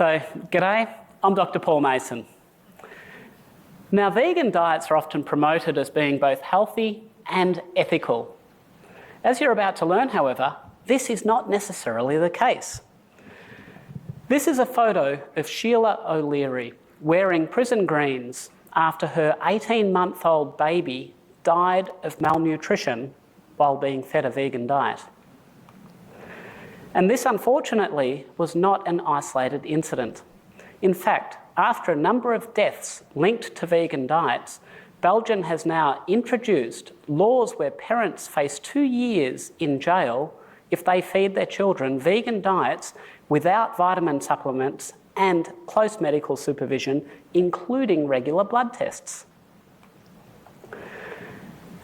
So, g'day, I'm Dr. Paul Mason. Now, vegan diets are often promoted as being both healthy and ethical. As you're about to learn, however, this is not necessarily the case. This is a photo of Sheila O'Leary wearing prison greens after her 18-month-old baby died of malnutrition while being fed a vegan diet. And this, unfortunately, was not an isolated incident. In fact, after a number of deaths linked to vegan diets, Belgium has now introduced laws where parents face 2 years in jail if they feed their children vegan diets without vitamin supplements and close medical supervision, including regular blood tests.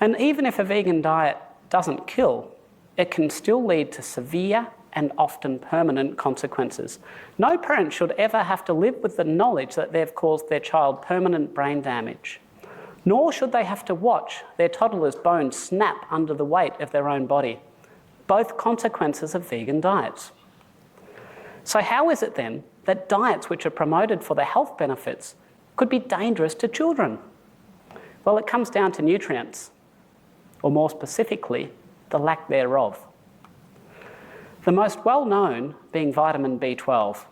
And even if a vegan diet doesn't kill, it can still lead to severe and often permanent consequences. No parent should ever have to live with the knowledge that they've caused their child permanent brain damage, nor should they have to watch their toddler's bones snap under the weight of their own body, both consequences of vegan diets. So how is it then that diets which are promoted for their health benefits could be dangerous to children? Well, it comes down to nutrients, or more specifically, the lack thereof. The most well-known being vitamin B12.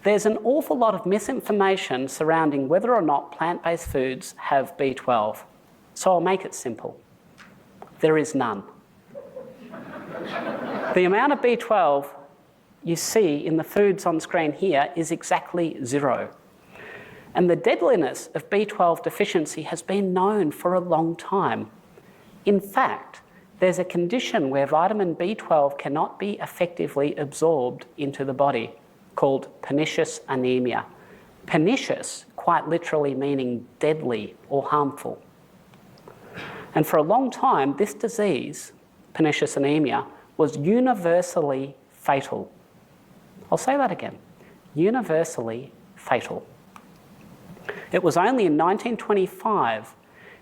There's an awful lot of misinformation surrounding whether or not plant-based foods have B12. So I'll make it simple. There is none. The amount of B12 you see in the foods on screen here is exactly 0. And the deadliness of B12 deficiency has been known for a long time. In fact, there's a condition where vitamin B12 cannot be effectively absorbed into the body called pernicious anemia. Pernicious, quite literally meaning deadly or harmful. And for a long time, this disease, pernicious anemia, was universally fatal. I'll say that again, universally fatal. It was only in 1925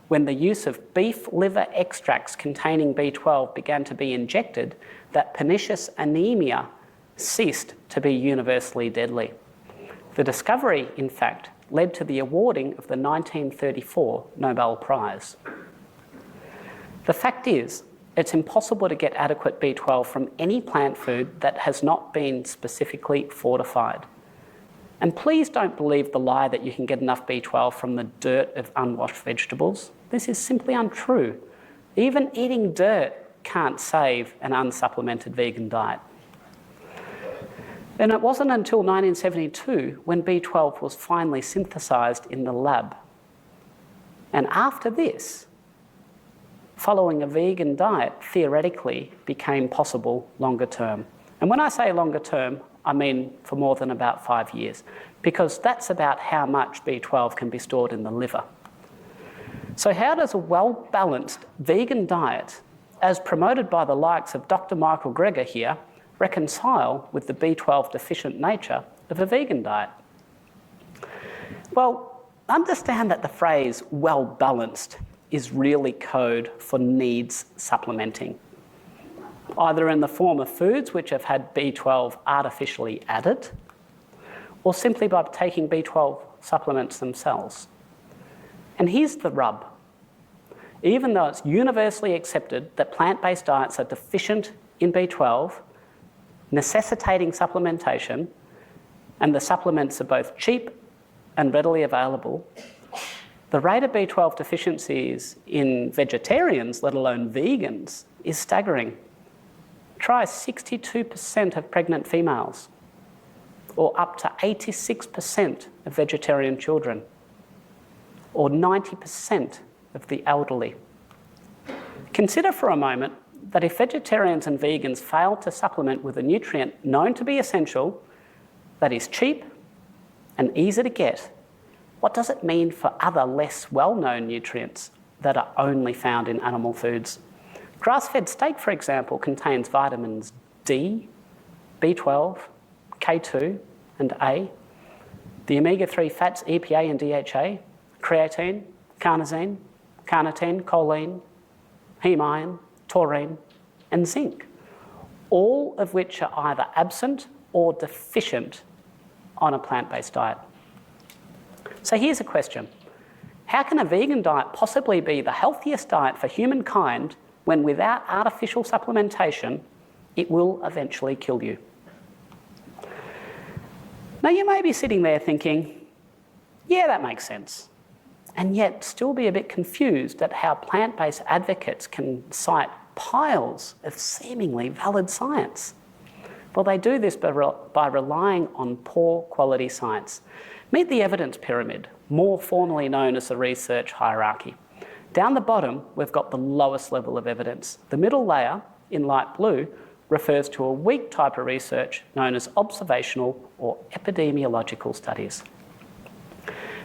when the use of beef liver extracts containing B12 began to be injected that pernicious anemia ceased to be universally deadly. The discovery, in fact, led to the awarding of the 1934 Nobel Prize. The fact is, it's impossible to get adequate B12 from any plant food that has not been specifically fortified. And please don't believe the lie that you can get enough B12 from the dirt of unwashed vegetables. This is simply untrue. Even eating dirt can't save an unsupplemented vegan diet. And it wasn't until 1972 when B12 was finally synthesised in the lab. And after this, following a vegan diet theoretically became possible longer term. And when I say longer term, I mean for more than about 5 years, because that's about how much B12 can be stored in the liver. So how does a well-balanced vegan diet, as promoted by the likes of Dr. Michael Greger here, reconcile with the B12 deficient nature of a vegan diet? Well, understand that the phrase well-balanced is really code for needs supplementing, either in the form of foods which have had B12 artificially added, or simply by taking B12 supplements themselves. And here's the rub. Even though it's universally accepted that plant-based diets are deficient in B12, necessitating supplementation, and the supplements are both cheap and readily available, the rate of B12 deficiencies in vegetarians, let alone vegans, is staggering. Try 62% of pregnant females, or up to 86% of vegetarian children, or 90% of the elderly. Consider for a moment that if vegetarians and vegans fail to supplement with a nutrient known to be essential, that is cheap and easy to get, what does it mean for other less well-known nutrients that are only found in animal foods? Grass-fed steak, for example, contains vitamins D, B12, K2 and A, the omega-3 fats EPA and DHA, creatine, carnosine, carnitine, choline, heme iron, taurine and zinc, all of which are either absent or deficient on a plant-based diet. So here's a question. How can a vegan diet possibly be the healthiest diet for humankind when without artificial supplementation, it will eventually kill you? Now you may be sitting there thinking, yeah, that makes sense, and yet still be a bit confused at how plant-based advocates can cite piles of seemingly valid science. Well, they do this by relying on poor quality science. Meet the evidence pyramid, more formally known as the research hierarchy. Down the bottom, we've got the lowest level of evidence. The middle layer, in light blue, refers to a weak type of research known as observational or epidemiological studies.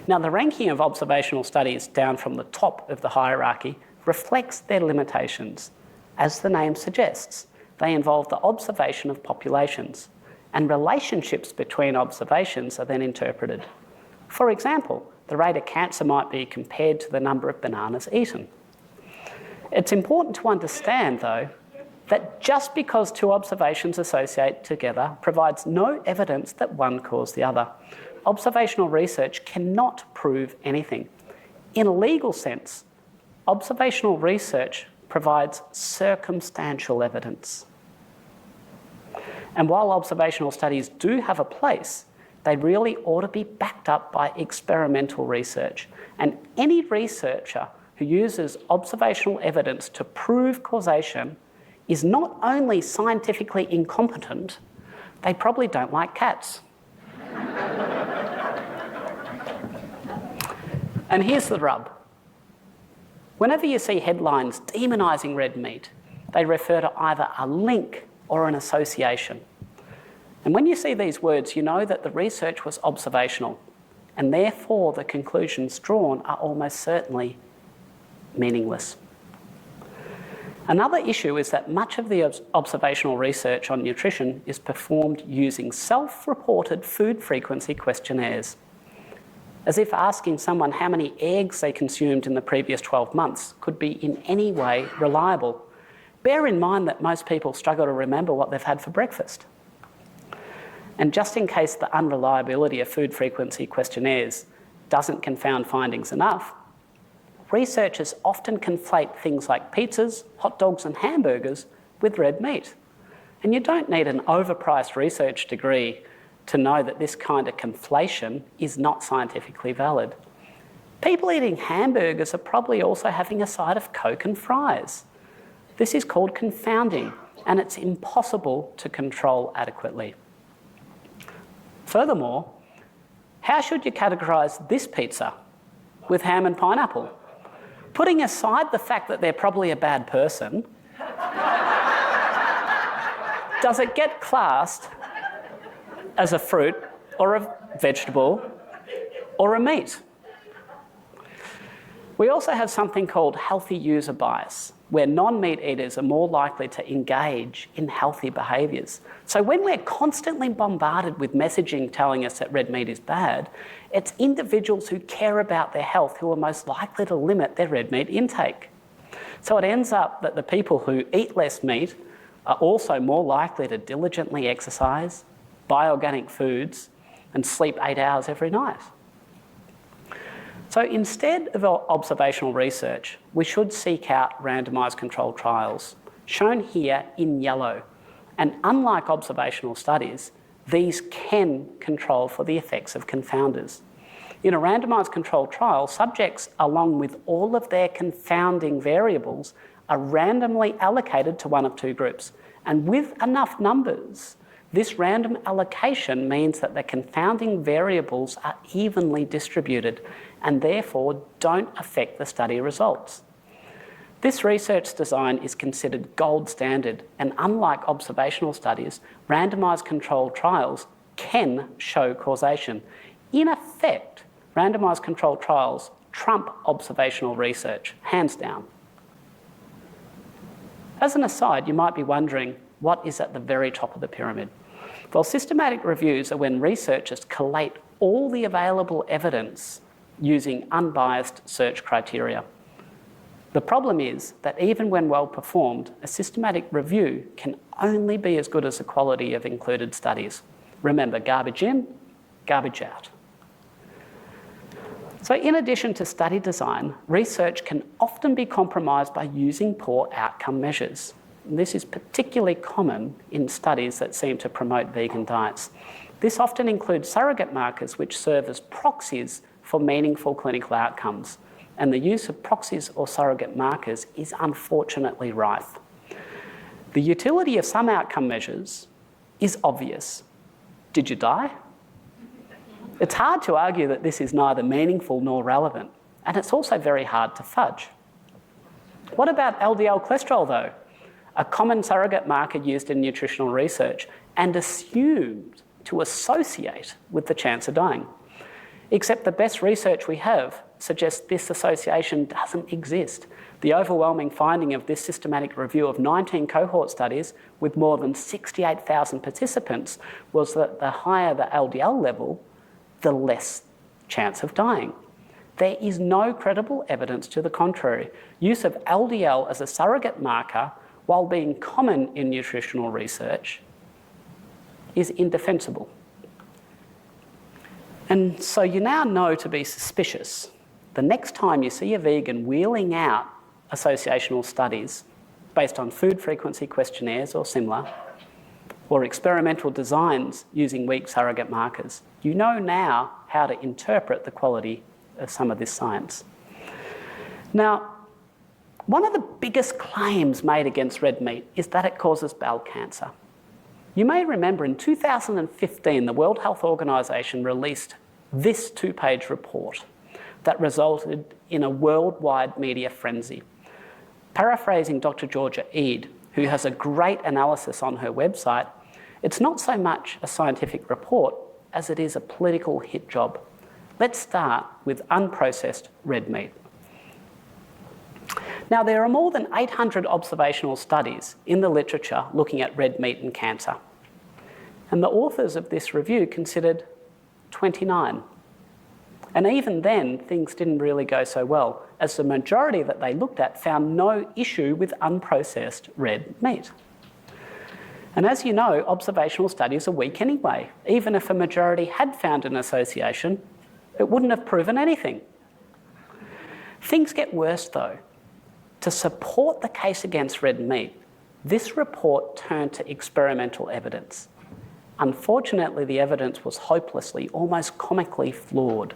Now, the ranking of observational studies down from the top of the hierarchy reflects their limitations. As the name suggests, they involve the observation of populations, and relationships between observations are then interpreted. For example, the rate of cancer might be compared to the number of bananas eaten. It's important to understand, though, that just because two observations associate together provides no evidence that one caused the other. Observational research cannot prove anything. In a legal sense, observational research provides circumstantial evidence. And while observational studies do have a place, they really ought to be backed up by experimental research. And any researcher who uses observational evidence to prove causation is not only scientifically incompetent, they probably don't like cats. And here's the rub. Whenever you see headlines demonising red meat, they refer to either a link or an association. And when you see these words, you know that the research was observational, and therefore the conclusions drawn are almost certainly meaningless. Another issue is that much of the observational research on nutrition is performed using self-reported food frequency questionnaires, as if asking someone how many eggs they consumed in the previous 12 months could be in any way reliable. Bear in mind that most people struggle to remember what they've had for breakfast. And just in case the unreliability of food frequency questionnaires doesn't confound findings enough, researchers often conflate things like pizzas, hot dogs and hamburgers with red meat. And you don't need an overpriced research degree to know that this kind of conflation is not scientifically valid. People eating hamburgers are probably also having a side of Coke and fries. This is called confounding, and it's impossible to control adequately. Furthermore, how should you categorise this pizza with ham and pineapple? Putting aside the fact that they're probably a bad person, does it get classed as a fruit or a vegetable or a meat? We also have something called healthy user bias, where non-meat eaters are more likely to engage in healthy behaviours. So when we're constantly bombarded with messaging telling us that red meat is bad, it's individuals who care about their health who are most likely to limit their red meat intake. So it ends up that the people who eat less meat are also more likely to diligently exercise, buy organic foods, and sleep 8 hours every night. So instead of observational research, we should seek out randomised controlled trials, shown here in yellow. And unlike observational studies, these can control for the effects of confounders. In a randomised controlled trial, subjects, along with all of their confounding variables, are randomly allocated to one of two groups. And with enough numbers, this random allocation means that the confounding variables are evenly distributed and therefore don't affect the study results. This research design is considered gold standard, and unlike observational studies, randomised controlled trials can show causation. In effect, randomised controlled trials trump observational research, hands down. As an aside, you might be wondering, what is at the very top of the pyramid? Well, systematic reviews are when researchers collate all the available evidence using unbiased search criteria. The problem is that even when well performed, a systematic review can only be as good as the quality of included studies. Remember, garbage in, garbage out. So in addition to study design, research can often be compromised by using poor outcome measures. And this is particularly common in studies that seem to promote vegan diets. This often includes surrogate markers which serve as proxies for meaningful clinical outcomes. And the use of proxies or surrogate markers is unfortunately rife. The utility of some outcome measures is obvious. Did you die? It's hard to argue that this is neither meaningful nor relevant, and it's also very hard to fudge. What about LDL cholesterol, though? A common surrogate marker used in nutritional research and assumed to associate with the chance of dying. Except the best research we have suggests this association doesn't exist. The overwhelming finding of this systematic review of 19 cohort studies with more than 68,000 participants was that the higher the LDL level, the less chance of dying. There is no credible evidence to the contrary. Use of LDL as a surrogate marker, while being common in nutritional research, is indefensible. And so you now know to be suspicious. The next time you see a vegan wheeling out associational studies based on food frequency questionnaires or similar, or experimental designs using weak surrogate markers, you know now how to interpret the quality of some of this science. Now, one of the biggest claims made against red meat is that it causes bowel cancer. You may remember in 2015, the World Health Organization released this two-page report that resulted in a worldwide media frenzy. Paraphrasing Dr. Georgia Ede, who has a great analysis on her website, it's not so much a scientific report as it is a political hit job. Let's start with unprocessed red meat. Now, there are more than 800 observational studies in the literature looking at red meat and cancer. And the authors of this review considered 29. And even then, things didn't really go so well, as the majority that they looked at found no issue with unprocessed red meat. And as you know, observational studies are weak anyway. Even if a majority had found an association, it wouldn't have proven anything. Things get worse, though. To support the case against red meat, this report turned to experimental evidence. Unfortunately, the evidence was hopelessly, almost comically flawed.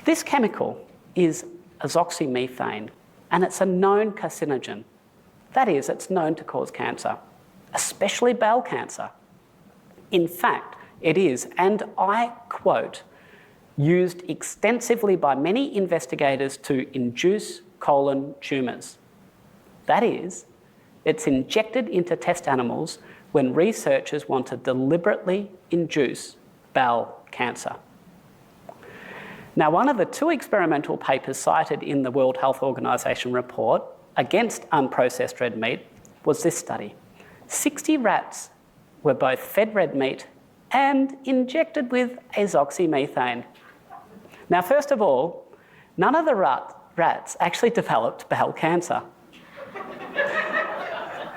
This chemical is azoxymethane, and it's a known carcinogen. That is, it's known to cause cancer, especially bowel cancer. In fact, it is, and I quote, used extensively by many investigators to induce colon tumours. That is, it's injected into test animals when researchers want to deliberately induce bowel cancer. Now, one of the two experimental papers cited in the World Health Organization report against unprocessed red meat was this study. 60 rats were both fed red meat and injected with azoxymethane. Now, first of all, none of the rats actually developed bowel cancer.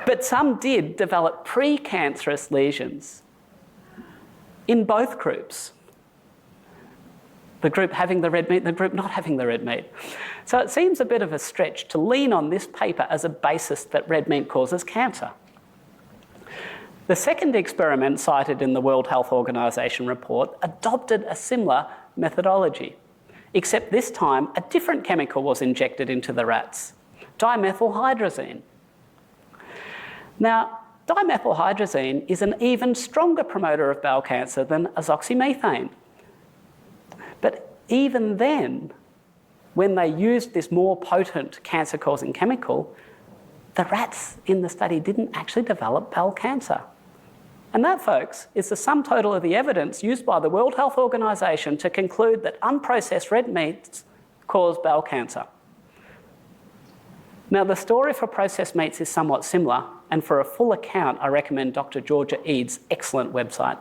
But some did develop precancerous lesions in both groups. The group having the red meat and the group not having the red meat. So it seems a bit of a stretch to lean on this paper as a basis that red meat causes cancer. The second experiment cited in the World Health Organization report adopted a similar methodology, except this time a different chemical was injected into the rats, dimethylhydrazine. Now, dimethylhydrazine is an even stronger promoter of bowel cancer than azoxymethane. But even then, when they used this more potent cancer-causing chemical, the rats in the study didn't actually develop bowel cancer. And that, folks, is the sum total of the evidence used by the World Health Organization to conclude that unprocessed red meats cause bowel cancer. Now, the story for processed meats is somewhat similar, and for a full account, I recommend Dr. Georgia Ede's excellent website.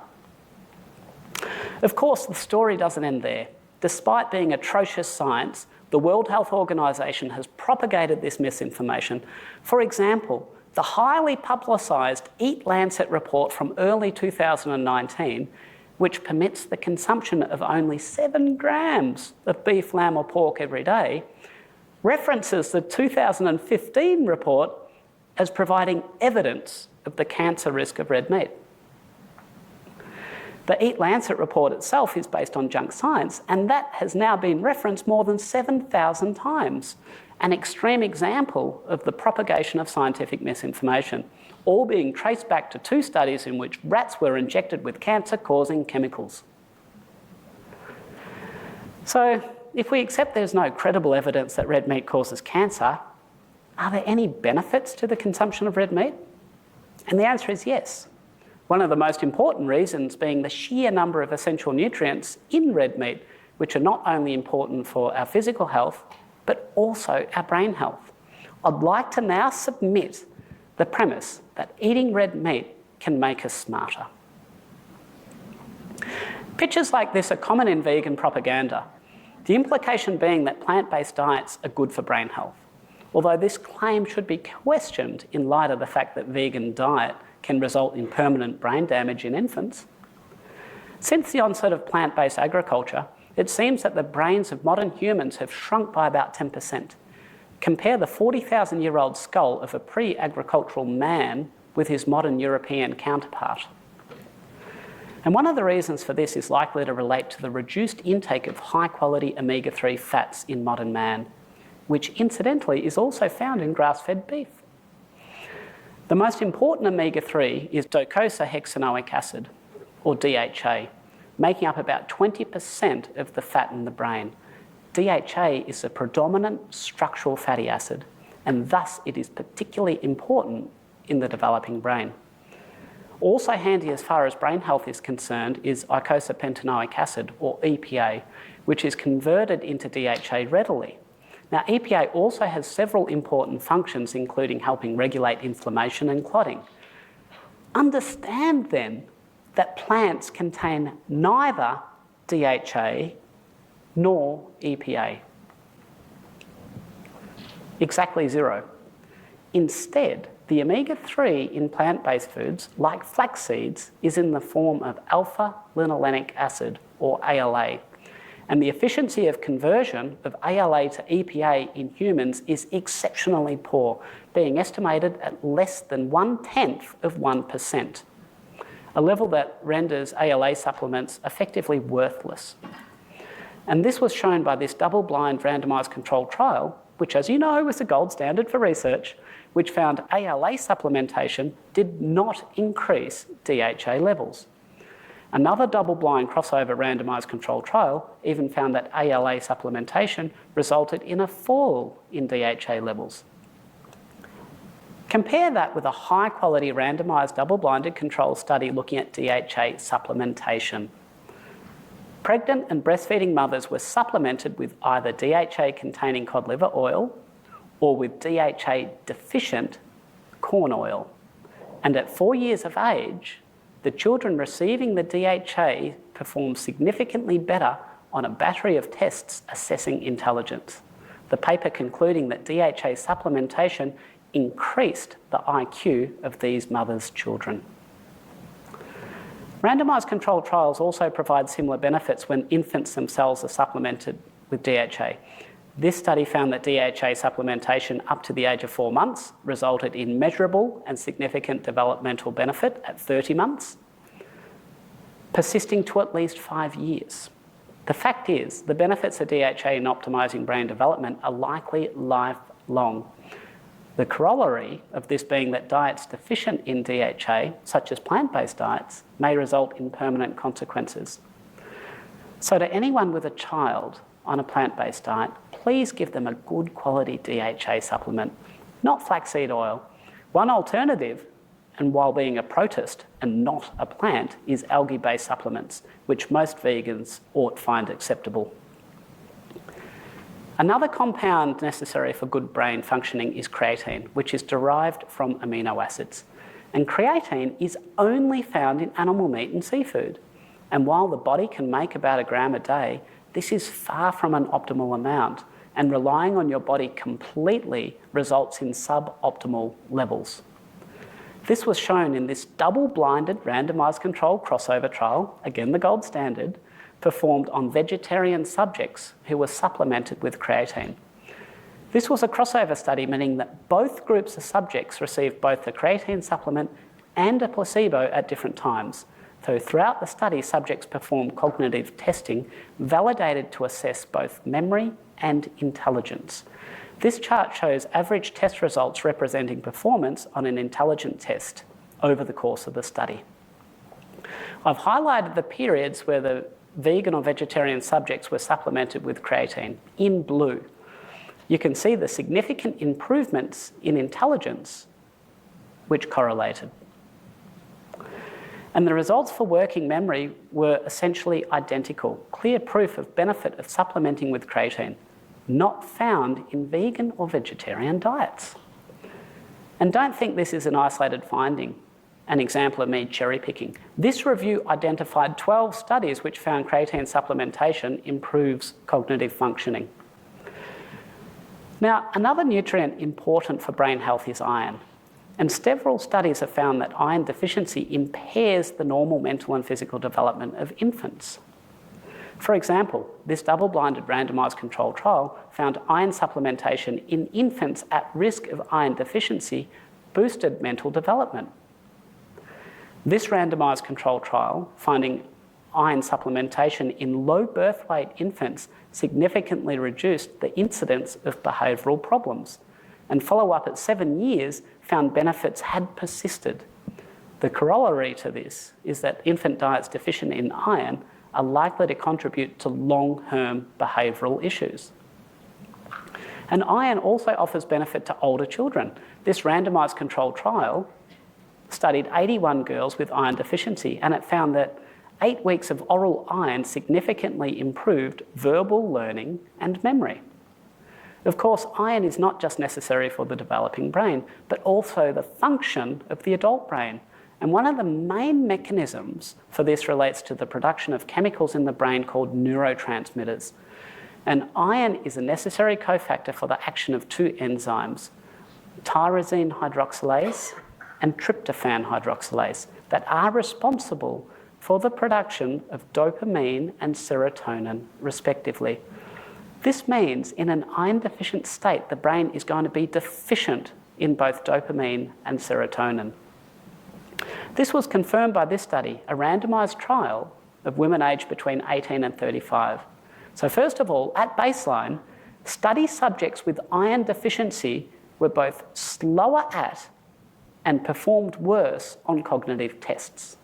Of course, the story doesn't end there. Despite being atrocious science, the World Health Organization has propagated this misinformation. For example, the highly publicised Eat Lancet report from early 2019 which permits the consumption of only 7 grams of beef, lamb or pork every day, references the 2015 report as providing evidence of the cancer risk of red meat. The Eat Lancet report itself is based on junk science, and that has now been referenced more than 7,000 times, an extreme example of the propagation of scientific misinformation, all being traced back to 2 studies in which rats were injected with cancer-causing chemicals. So, if we accept there's no credible evidence that red meat causes cancer, are there any benefits to the consumption of red meat? And the answer is yes. One of the most important reasons being the sheer number of essential nutrients in red meat, which are not only important for our physical health, but also our brain health. I'd like to now submit the premise that eating red meat can make us smarter. Pictures like this are common in vegan propaganda, the implication being that plant-based diets are good for brain health, although this claim should be questioned in light of the fact that vegan diet can result in permanent brain damage in infants. Since the onset of plant-based agriculture, it seems that the brains of modern humans have shrunk by about 10%. Compare the 40,000-year-old skull of a pre-agricultural man with his modern European counterpart. And one of the reasons for this is likely to relate to the reduced intake of high-quality omega-3 fats in modern man, which incidentally is also found in grass-fed beef. The most important omega-3 is docosahexaenoic acid, or DHA, making up about 20% of the fat in the brain. DHA is a predominant structural fatty acid, and thus it is particularly important in the developing brain. Also handy as far as brain health is concerned is eicosapentaenoic acid, or EPA, which is converted into DHA readily. Now, EPA also has several important functions, including helping regulate inflammation and clotting. Understand then that plants contain neither DHA nor EPA. Exactly 0. Instead, the omega-3 in plant-based foods, like flax seeds, is in the form of alpha-linolenic acid, or ALA. And the efficiency of conversion of ALA to EPA in humans is exceptionally poor, being estimated at less than 0.1%, a level that renders ALA supplements effectively worthless. And this was shown by this double-blind randomised controlled trial, which, as you know, was the gold standard for research, which found ALA supplementation did not increase DHA levels. Another double-blind crossover randomised controlled trial even found that ALA supplementation resulted in a fall in DHA levels. Compare that with a high-quality randomised double-blinded controlled study looking at DHA supplementation. Pregnant and breastfeeding mothers were supplemented with either DHA-containing cod liver oil or with DHA-deficient corn oil. And at 4 years of age, the children receiving the DHA performed significantly better on a battery of tests assessing intelligence, the paper concluding that DHA supplementation increased the IQ of these mothers' children. Randomised controlled trials also provide similar benefits when infants themselves are supplemented with DHA. This study found that DHA supplementation up to the age of 4 months resulted in measurable and significant developmental benefit at 30 months, persisting to at least 5 years. The fact is, the benefits of DHA in optimising brain development are likely lifelong. The corollary of this being that diets deficient in DHA, such as plant-based diets, may result in permanent consequences. So to anyone with a child on a plant-based diet, please give them a good quality DHA supplement, not flaxseed oil. One alternative, and while being a protist and not a plant, is algae-based supplements, which most vegans ought find acceptable. Another compound necessary for good brain functioning is creatine, which is derived from amino acids. And creatine is only found in animal meat and seafood. And while the body can make about 1 gram a day, this is far from an optimal amount, and relying on your body completely results in suboptimal levels. This was shown in this double-blinded randomised controlled crossover trial, again the gold standard, performed on vegetarian subjects who were supplemented with creatine. This was a crossover study, meaning that both groups of subjects received both the creatine supplement and a placebo at different times. So throughout the study, subjects performed cognitive testing validated to assess both memory and intelligence. This chart shows average test results representing performance on an intelligence test over the course of the study. I've highlighted the periods where the vegan or vegetarian subjects were supplemented with creatine in blue. You can see the significant improvements in intelligence which correlated. And the results for working memory were essentially identical, clear proof of benefit of supplementing with creatine, not found in vegan or vegetarian diets. And don't think this is an isolated finding, an example of me cherry picking. This review identified 12 studies which found creatine supplementation improves cognitive functioning. Now, another nutrient important for brain health is iron. And several studies have found that iron deficiency impairs the normal mental and physical development of infants. For example, this double-blinded randomised controlled trial found iron supplementation in infants at risk of iron deficiency boosted mental development. This randomised controlled trial, finding iron supplementation in low birth weight infants, significantly reduced the incidence of behavioural problems, and follow-up at 7 years found benefits had persisted. The corollary to this is that infant diets deficient in iron are likely to contribute to long-term behavioural issues. And iron also offers benefit to older children. This randomised controlled trial studied 81 girls with iron deficiency, and it found that 8 weeks of oral iron significantly improved verbal learning and memory. Of course, iron is not just necessary for the developing brain, but also the function of the adult brain. And one of the main mechanisms for this relates to the production of chemicals in the brain called neurotransmitters. And iron is a necessary cofactor for the action of 2 enzymes, tyrosine hydroxylase and tryptophan hydroxylase, that are responsible for the production of dopamine and serotonin, respectively. This means in an iron-deficient state, the brain is going to be deficient in both dopamine and serotonin. This was confirmed by this study, a randomised trial of women aged between 18 and 35. So first of all, at baseline, study subjects with iron deficiency were both slower at and performed worse on cognitive tests.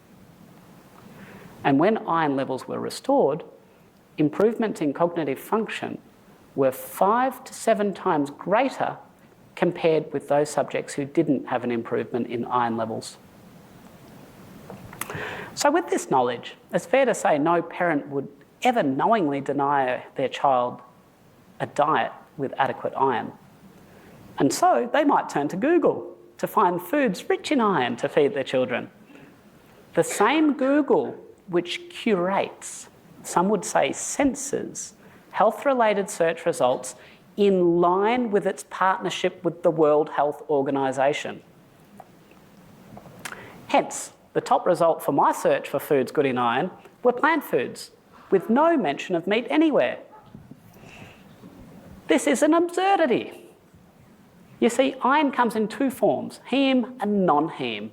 And when iron levels were restored, improvements in cognitive function were 5 to 7 times greater compared with those subjects who didn't have an improvement in iron levels. So with this knowledge, it's fair to say no parent would ever knowingly deny their child a diet with adequate iron. And so they might turn to Google to find foods rich in iron to feed their children. The same Google which curates, some would say censors, health-related search results in line with its partnership with the World Health Organization. Hence, the top result for my search for foods good in iron were plant foods, with no mention of meat anywhere. This is an absurdity. You see, iron comes in 2 forms, heme and non-heme.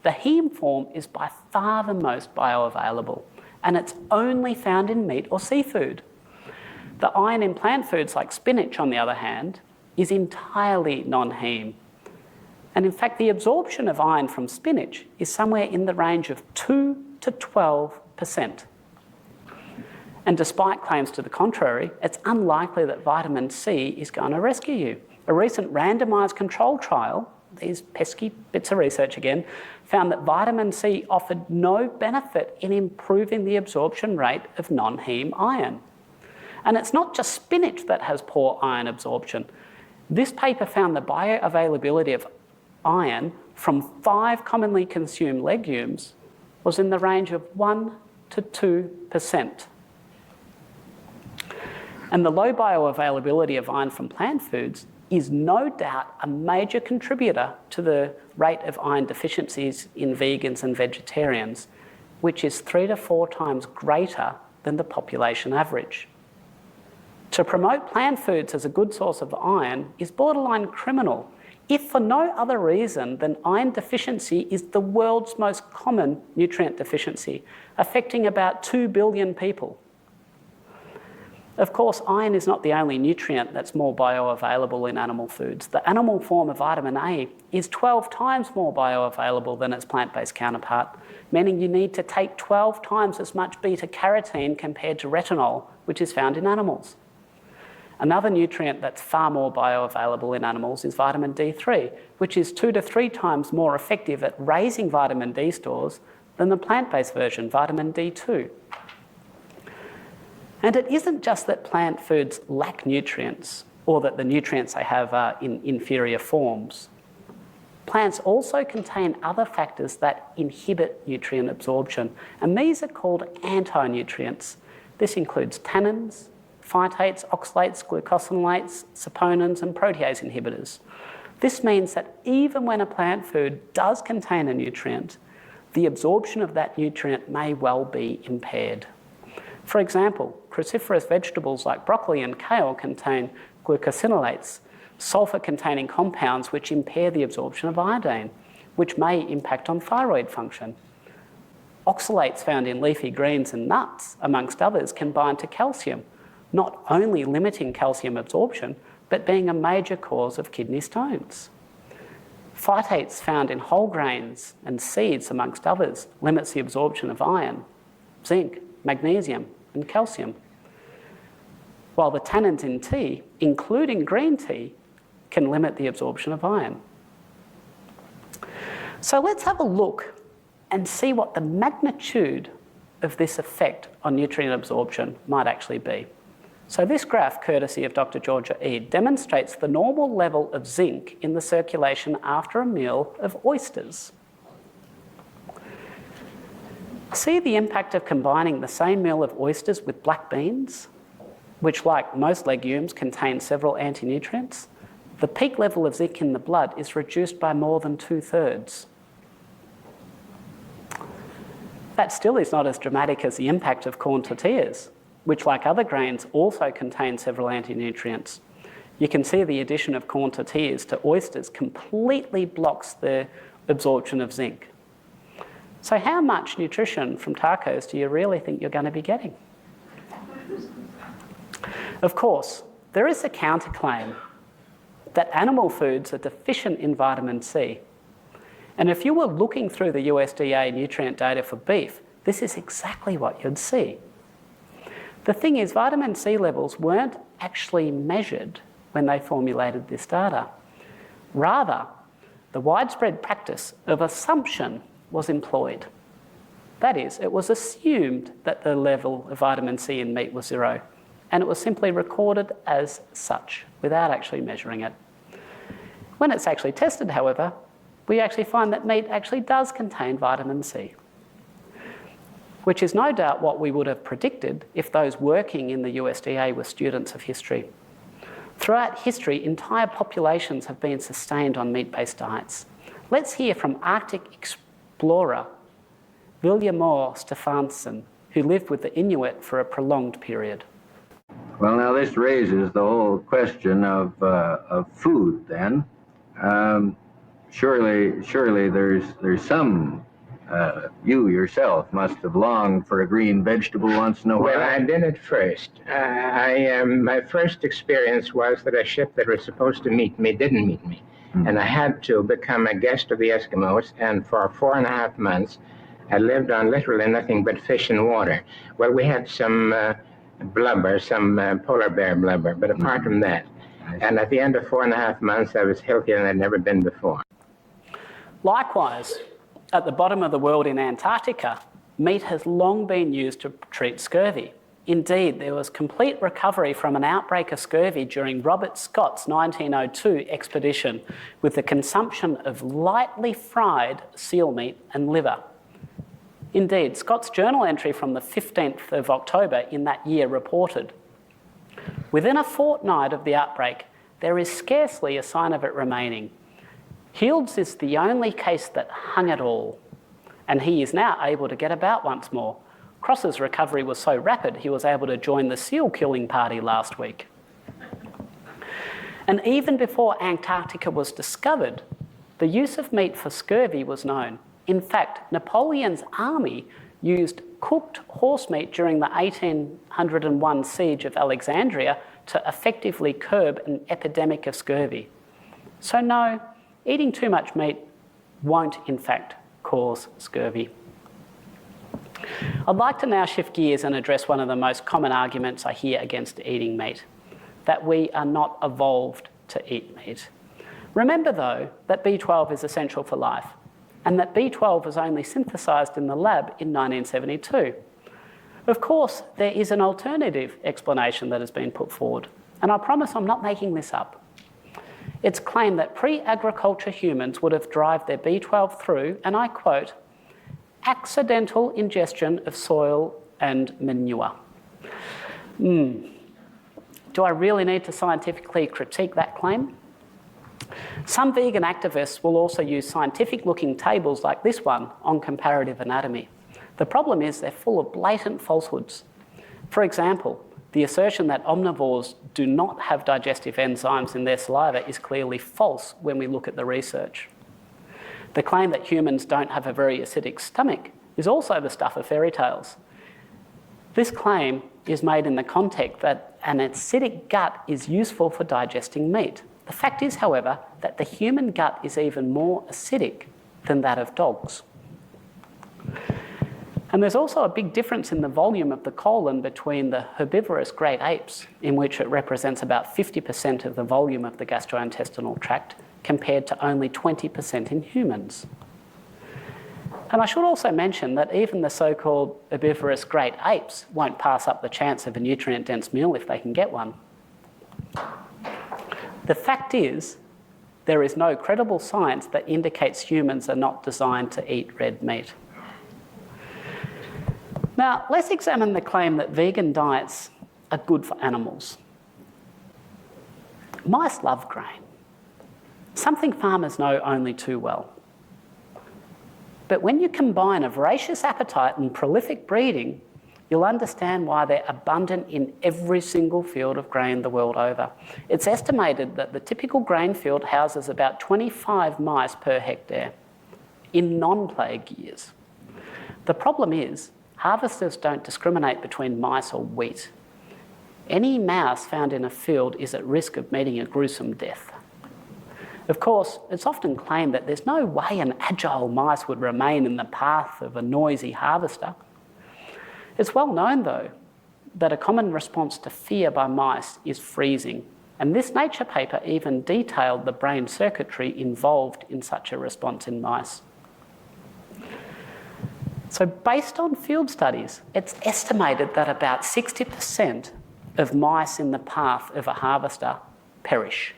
The heme form is by far the most bioavailable, and it's only found in meat or seafood. The iron in plant foods like spinach, on the other hand, is entirely non-heme. And in fact, the absorption of iron from spinach is somewhere in the range of 2 to 12%. And despite claims to the contrary, it's unlikely that vitamin C is going to rescue you. A recent randomised controlled trial, these pesky bits of research again, found that vitamin C offered no benefit in improving the absorption rate of non-heme iron. And it's not just spinach that has poor iron absorption. This paper found the bioavailability of iron from 5 commonly consumed legumes was in the range of 1 to 2%. And the low bioavailability of iron from plant foods is no doubt a major contributor to the rate of iron deficiencies in vegans and vegetarians, which is 3 to 4 times greater than the population average. To promote plant foods as a good source of iron is borderline criminal, if for no other reason than iron deficiency is the world's most common nutrient deficiency, affecting about 2 billion people. Of course, iron is not the only nutrient that's more bioavailable in animal foods. The animal form of vitamin A is 12 times more bioavailable than its plant-based counterpart, meaning you need to take 12 times as much beta-carotene compared to retinol, which is found in animals. Another nutrient that's far more bioavailable in animals is vitamin D3, which is 2 to 3 times more effective at raising vitamin D stores than the plant-based version, vitamin D2. And it isn't just that plant foods lack nutrients or that the nutrients they have are in inferior forms. Plants also contain other factors that inhibit nutrient absorption, and these are called anti-nutrients. This includes tannins, phytates, oxalates, glucosinolates, saponins, and protease inhibitors. This means that even when a plant food does contain a nutrient, the absorption of that nutrient may well be impaired. For example, cruciferous vegetables like broccoli and kale contain glucosinolates, sulfur-containing compounds which impair the absorption of iodine, which may impact on thyroid function. Oxalates found in leafy greens and nuts, amongst others, can bind to calcium, not only limiting calcium absorption, but being a major cause of kidney stones. Phytates found in whole grains and seeds, amongst others, limits the absorption of iron, zinc, magnesium, and calcium. While the tannins in tea, including green tea, can limit the absorption of iron. So let's have a look and see what the magnitude of this effect on nutrient absorption might actually be. So this graph, courtesy of Dr. Georgia Eade, demonstrates the normal level of zinc in the circulation after a meal of oysters. See the impact of combining the same meal of oysters with black beans, which, like most legumes, contain several anti-nutrients. The peak level of zinc in the blood is reduced by more than 2/3. That still is not as dramatic as the impact of corn tortillas, which, like other grains, also contain several anti-nutrients. You can see the addition of corn tortillas to oysters completely blocks the absorption of zinc. So how much nutrition from tacos do you really think you're going to be getting? Of course, there is a counterclaim that animal foods are deficient in vitamin C. And if you were looking through the USDA nutrient data for beef, this is exactly what you'd see. The thing is, vitamin C levels weren't actually measured when they formulated this data. Rather, the widespread practice of assumption was employed. That is, it was assumed that the level of vitamin C in meat was 0, and it was simply recorded as such without actually measuring it. When it's actually tested, however, we actually find that meat actually does contain vitamin C, which is no doubt what we would have predicted if those working in the USDA were students of history. Throughout history, entire populations have been sustained on meat-based diets. Let's hear from Arctic explorer Vilhjalmur Stefansson, who lived with the Inuit for a prolonged period. Well, now this raises the whole question of food. Then, surely there's some. You yourself must have longed for a green vegetable once in a while. Well, I did at first. My first experience was that a ship that was supposed to meet me didn't meet me. And I had to become a guest of the Eskimos, and for 4.5 months, I lived on literally nothing but fish and water. Well, we had some blubber, some polar bear blubber, but apart from that, and at the end of 4.5 months, I was healthier than I'd never been before. Likewise, at the bottom of the world in Antarctica, meat has long been used to treat scurvy. Indeed, there was complete recovery from an outbreak of scurvy during Robert Scott's 1902 expedition with the consumption of lightly fried seal meat and liver. Indeed, Scott's journal entry from the 15th of October in that year reported, within a fortnight of the outbreak, there is scarcely a sign of it remaining. Heald's is the only case that hung it all, and he is now able to get about once more. Cross's recovery was so rapid he was able to join the seal killing party last week. And even before Antarctica was discovered, the use of meat for scurvy was known. In fact, Napoleon's army used cooked horse meat during the 1801 siege of Alexandria to effectively curb an epidemic of scurvy. So no, eating too much meat won't in fact cause scurvy. I'd like to now shift gears and address one of the most common arguments I hear against eating meat, that we are not evolved to eat meat. Remember though that B12 is essential for life, and that B12 was only synthesised in the lab in 1972. Of course, there is an alternative explanation that has been put forward, and I promise I'm not making this up. It's claimed that pre-agriculture humans would have derived their B12 through, and I quote, accidental ingestion of soil and manure. Do I really need to scientifically critique that claim? Some vegan activists will also use scientific-looking tables like this one on comparative anatomy. The problem is they're full of blatant falsehoods. For example, the assertion that omnivores do not have digestive enzymes in their saliva is clearly false when we look at the research. The claim that humans don't have a very acidic stomach is also the stuff of fairy tales. This claim is made in the context that an acidic gut is useful for digesting meat. The fact is, however, that the human gut is even more acidic than that of dogs. And there's also a big difference in the volume of the colon between the herbivorous great apes, in which it represents about 50% of the volume of the gastrointestinal tract, compared to only 20% in humans. And I should also mention that even the so-called herbivorous great apes won't pass up the chance of a nutrient-dense meal if they can get one. The fact is, there is no credible science that indicates humans are not designed to eat red meat. Now, let's examine the claim that vegan diets are good for animals. Mice love grain, something farmers know only too well. But when you combine a voracious appetite and prolific breeding, you'll understand why they're abundant in every single field of grain the world over. It's estimated that the typical grain field houses about 25 mice per hectare in non-plague years. The problem is, harvesters don't discriminate between mice or wheat. Any mouse found in a field is at risk of meeting a gruesome death. Of course, it's often claimed that there's no way an agile mouse would remain in the path of a noisy harvester. It's well known, though, that a common response to fear by mice is freezing, and this Nature paper even detailed the brain circuitry involved in such a response in mice. So based on field studies, it's estimated that about 60% of mice in the path of a harvester perish.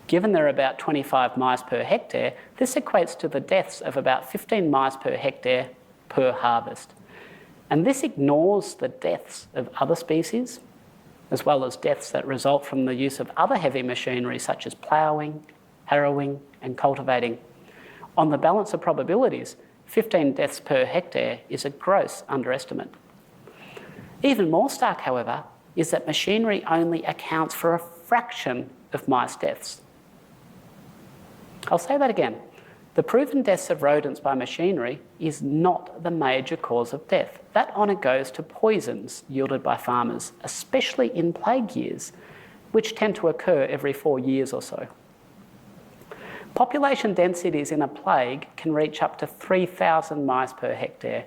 Given there are about 25 mice per hectare, this equates to the deaths of about 15 mice per hectare per harvest. And this ignores the deaths of other species, as well as deaths that result from the use of other heavy machinery such as ploughing, harrowing and cultivating. On the balance of probabilities, 15 deaths per hectare is a gross underestimate. Even more stark, however, is that machinery only accounts for a fraction of mice deaths. I'll say that again. The proven deaths of rodents by machinery is not the major cause of death. That honour goes to poisons yielded by farmers, especially in plague years, which tend to occur every 4 years or so. Population densities in a plague can reach up to 3,000 mice per hectare,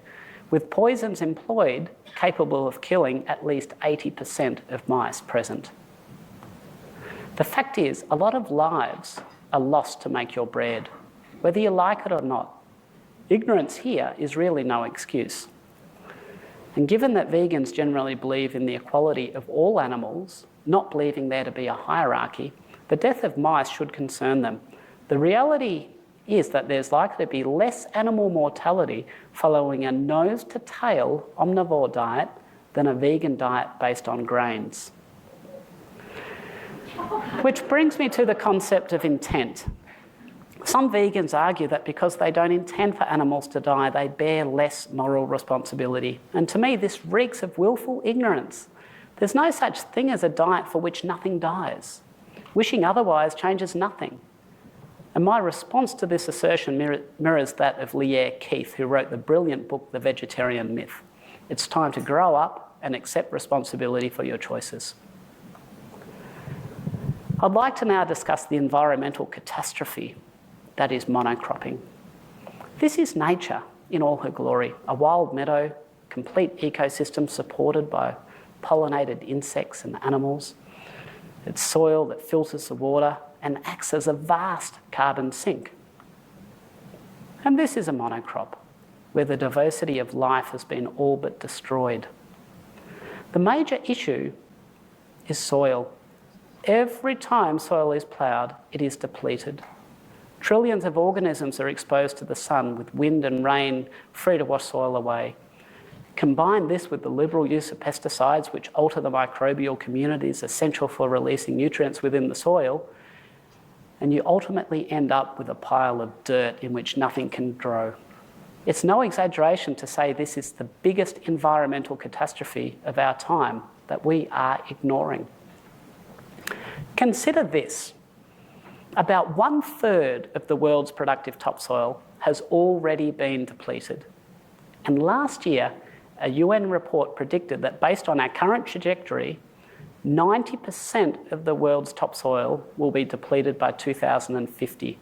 with poisons employed capable of killing at least 80% of mice present. The fact is, a lot of lives are lost to make your bread, whether you like it or not. Ignorance here is really no excuse. And given that vegans generally believe in the equality of all animals, not believing there to be a hierarchy, the death of mice should concern them. The reality is that there's likely to be less animal mortality following a nose-to-tail omnivore diet than a vegan diet based on grains. Which brings me to the concept of intent. Some vegans argue that because they don't intend for animals to die, they bear less moral responsibility. And to me, this reeks of willful ignorance. There's no such thing as a diet for which nothing dies. Wishing otherwise changes nothing. And my response to this assertion mirrors that of Lierre Keith, who wrote the brilliant book, The Vegetarian Myth. It's time to grow up and accept responsibility for your choices. I'd like to now discuss the environmental catastrophe that is monocropping. This is nature in all her glory, a wild meadow, complete ecosystem supported by pollinated insects and animals. It's soil that filters the water and acts as a vast carbon sink. And this is a monocrop, where the diversity of life has been all but destroyed. The major issue is soil. Every time soil is ploughed, it is depleted. Trillions of organisms are exposed to the sun with wind and rain free to wash soil away. Combine this with the liberal use of pesticides, which alter the microbial communities essential for releasing nutrients within the soil, and you ultimately end up with a pile of dirt in which nothing can grow. It's no exaggeration to say this is the biggest environmental catastrophe of our time that we are ignoring. Consider this. About 1/3 of the world's productive topsoil has already been depleted. And last year, a UN report predicted that based on our current trajectory, 90% of the world's topsoil will be depleted by 2050,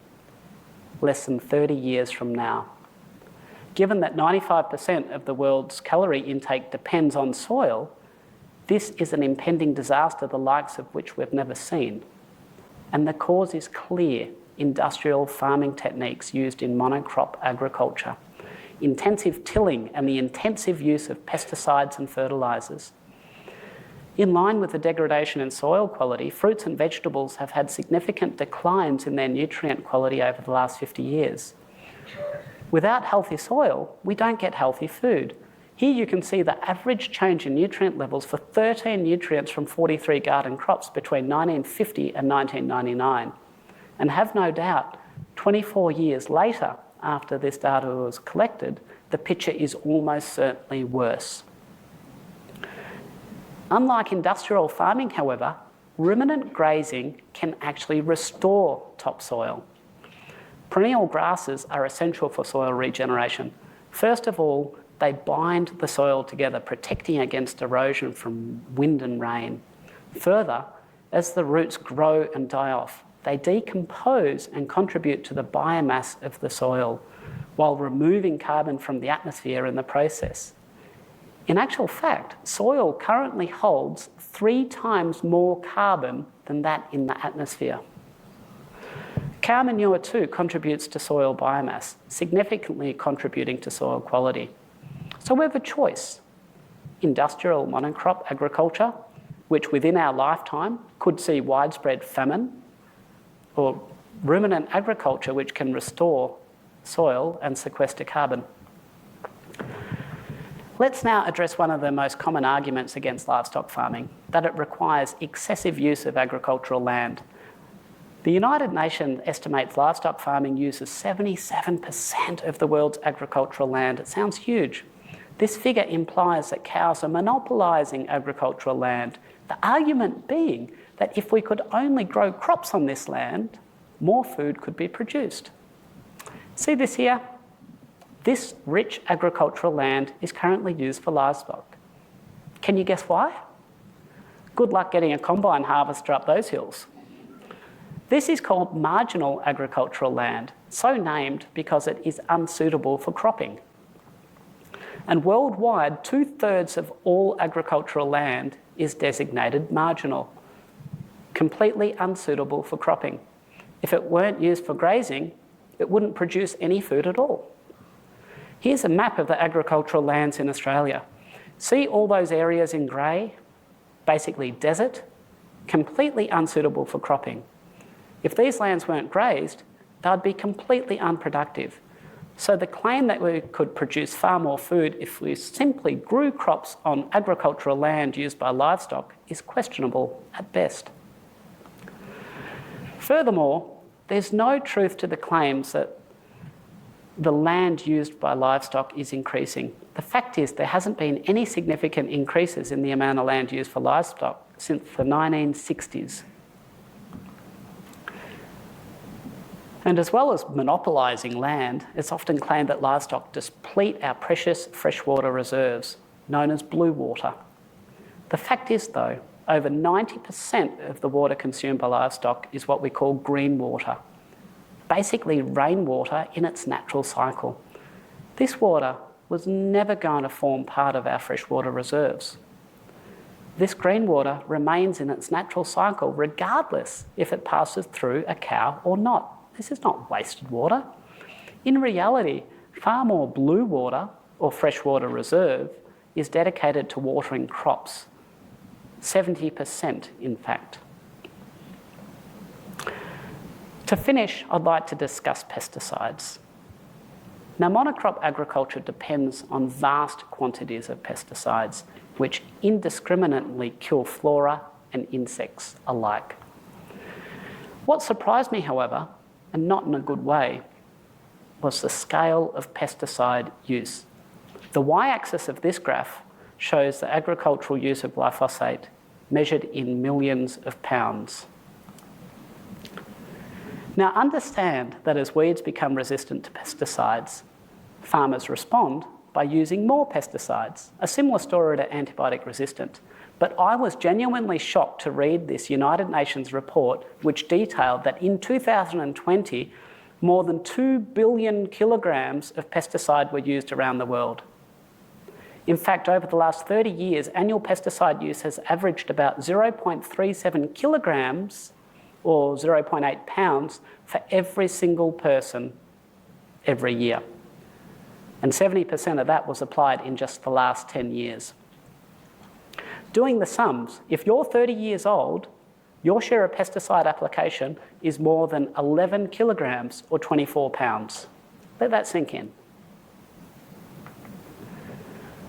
less than 30 years from now. Given that 95% of the world's calorie intake depends on soil, this is an impending disaster the likes of which we've never seen. And the cause is clear: industrial farming techniques used in monocrop agriculture, intensive tilling and the intensive use of pesticides and fertilisers. In line with the degradation in soil quality, fruits and vegetables have had significant declines in their nutrient quality over the last 50 years. Without healthy soil, we don't get healthy food. Here you can see the average change in nutrient levels for 13 nutrients from 43 garden crops between 1950 and 1999. And have no doubt, 24 years later, after this data was collected, the picture is almost certainly worse. Unlike industrial farming, however, ruminant grazing can actually restore topsoil. Perennial grasses are essential for soil regeneration. First of all, they bind the soil together, protecting against erosion from wind and rain. Further, as the roots grow and die off, they decompose and contribute to the biomass of the soil while removing carbon from the atmosphere in the process. In actual fact, soil currently holds 3 times more carbon than that in the atmosphere. Cow manure too contributes to soil biomass, significantly contributing to soil quality. So we have a choice: industrial monocrop agriculture, which within our lifetime could see widespread famine, or ruminant agriculture, which can restore soil and sequester carbon. Let's now address one of the most common arguments against livestock farming, that it requires excessive use of agricultural land. The United Nations estimates livestock farming uses 77% of the world's agricultural land. It sounds huge. This figure implies that cows are monopolising agricultural land, the argument being that if we could only grow crops on this land, more food could be produced. See this here? This rich agricultural land is currently used for livestock. Can you guess why? Good luck getting a combine harvester up those hills. This is called marginal agricultural land, so named because it is unsuitable for cropping. And worldwide, 2/3 of all agricultural land is designated marginal, completely unsuitable for cropping. If it weren't used for grazing, it wouldn't produce any food at all. Here's a map of the agricultural lands in Australia. See all those areas in grey? Basically desert, completely unsuitable for cropping. If these lands weren't grazed, they'd be completely unproductive. So the claim that we could produce far more food if we simply grew crops on agricultural land used by livestock is questionable at best. Furthermore, there's no truth to the claims that the land used by livestock is increasing. The fact is there hasn't been any significant increases in the amount of land used for livestock since the 1960s. And as well as monopolising land, it's often claimed that livestock deplete our precious freshwater reserves, known as blue water. The fact is, though, over 90% of the water consumed by livestock is what we call green water, basically rainwater in its natural cycle. This water was never going to form part of our freshwater reserves. This green water remains in its natural cycle regardless if it passes through a cow or not. This is not wasted water. In reality, far more blue water, or freshwater reserve, is dedicated to watering crops. 70%, in fact. To finish, I'd like to discuss pesticides. Now, monocrop agriculture depends on vast quantities of pesticides, which indiscriminately kill flora and insects alike. What surprised me, however, and not in a good way, was the scale of pesticide use. The y-axis of this graph shows the agricultural use of glyphosate measured in millions of pounds. Now, understand that as weeds become resistant to pesticides, farmers respond by using more pesticides, a similar story to antibiotic resistant. But I was genuinely shocked to read this United Nations report which detailed that in 2020, more than 2 billion kilograms of pesticide were used around the world. In fact, over the last 30 years, annual pesticide use has averaged about 0.37 kilograms or 0.8 pounds for every single person every year. And 70% of that was applied in just the last 10 years. Doing the sums, if you're 30 years old, your share of pesticide application is more than 11 kilograms or 24 pounds. Let that sink in.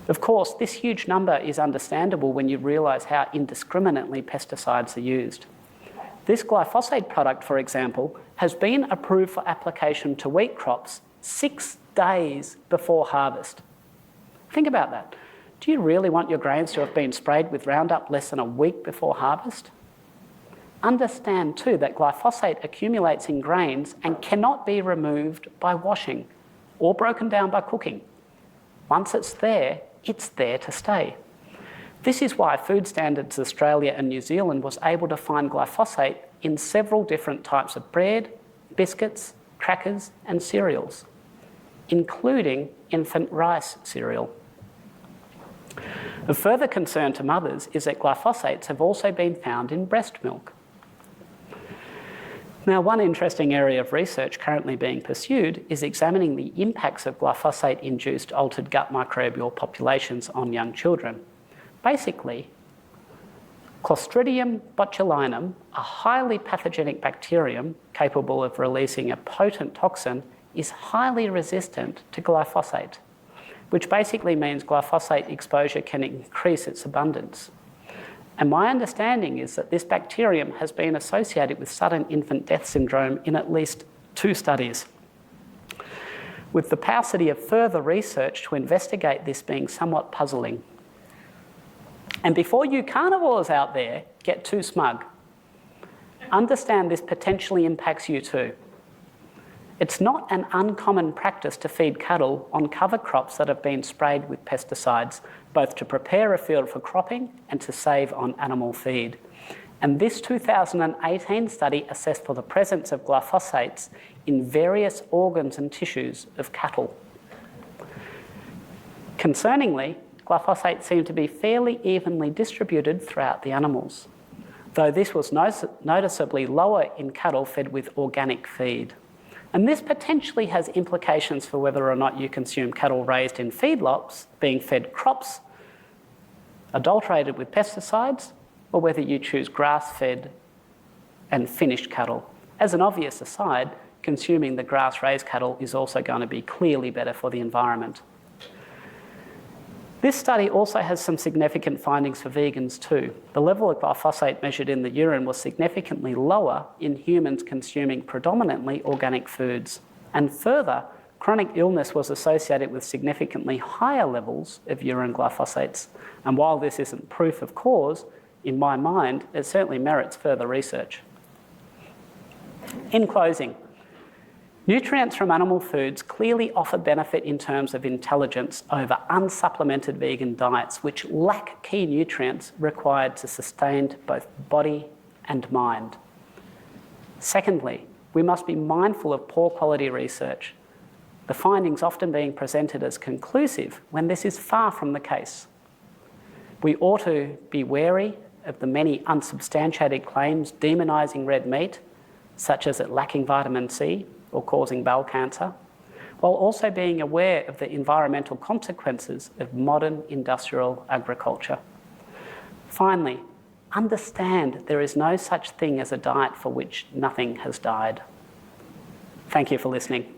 Of course, this huge number is understandable when you realise how indiscriminately pesticides are used. This glyphosate product, for example, has been approved for application to wheat crops 6 days before harvest. Think about that. Do you really want your grains to have been sprayed with Roundup less than a week before harvest? Understand too that glyphosate accumulates in grains and cannot be removed by washing or broken down by cooking. Once it's there to stay. This is why Food Standards Australia and New Zealand was able to find glyphosate in several different types of bread, biscuits, crackers and cereals, including infant rice cereal. Of further concern to mothers is that glyphosates have also been found in breast milk. Now, one interesting area of research currently being pursued is examining the impacts of glyphosate-induced altered gut microbial populations on young children. Basically, Clostridium botulinum, a highly pathogenic bacterium capable of releasing a potent toxin, is highly resistant to glyphosate, which basically means glyphosate exposure can increase its abundance. And my understanding is that this bacterium has been associated with sudden infant death syndrome in at least 2 studies, with the paucity of further research to investigate this being somewhat puzzling. And before you carnivores out there get too smug, understand this potentially impacts you too. It's not an uncommon practice to feed cattle on cover crops that have been sprayed with pesticides, both to prepare a field for cropping and to save on animal feed. And this 2018 study assessed for the presence of glyphosates in various organs and tissues of cattle. Concerningly, glyphosate seemed to be fairly evenly distributed throughout the animals, though this was noticeably lower in cattle fed with organic feed. And this potentially has implications for whether or not you consume cattle raised in feedlots being fed crops adulterated with pesticides, or whether you choose grass-fed and finished cattle. As an obvious aside, consuming the grass-raised cattle is also going to be clearly better for the environment. This study also has some significant findings for vegans too. The level of glyphosate measured in the urine was significantly lower in humans consuming predominantly organic foods. And further, chronic illness was associated with significantly higher levels of urine glyphosates. And while this isn't proof of cause, in my mind, it certainly merits further research. In closing, nutrients from animal foods clearly offer benefit in terms of intelligence over unsupplemented vegan diets, which lack key nutrients required to sustain both body and mind. Secondly, we must be mindful of poor quality research, the findings often being presented as conclusive when this is far from the case. We ought to be wary of the many unsubstantiated claims demonising red meat, such as it lacking vitamin C or causing bowel cancer, while also being aware of the environmental consequences of modern industrial agriculture. Finally, understand there is no such thing as a diet for which nothing has died. Thank you for listening.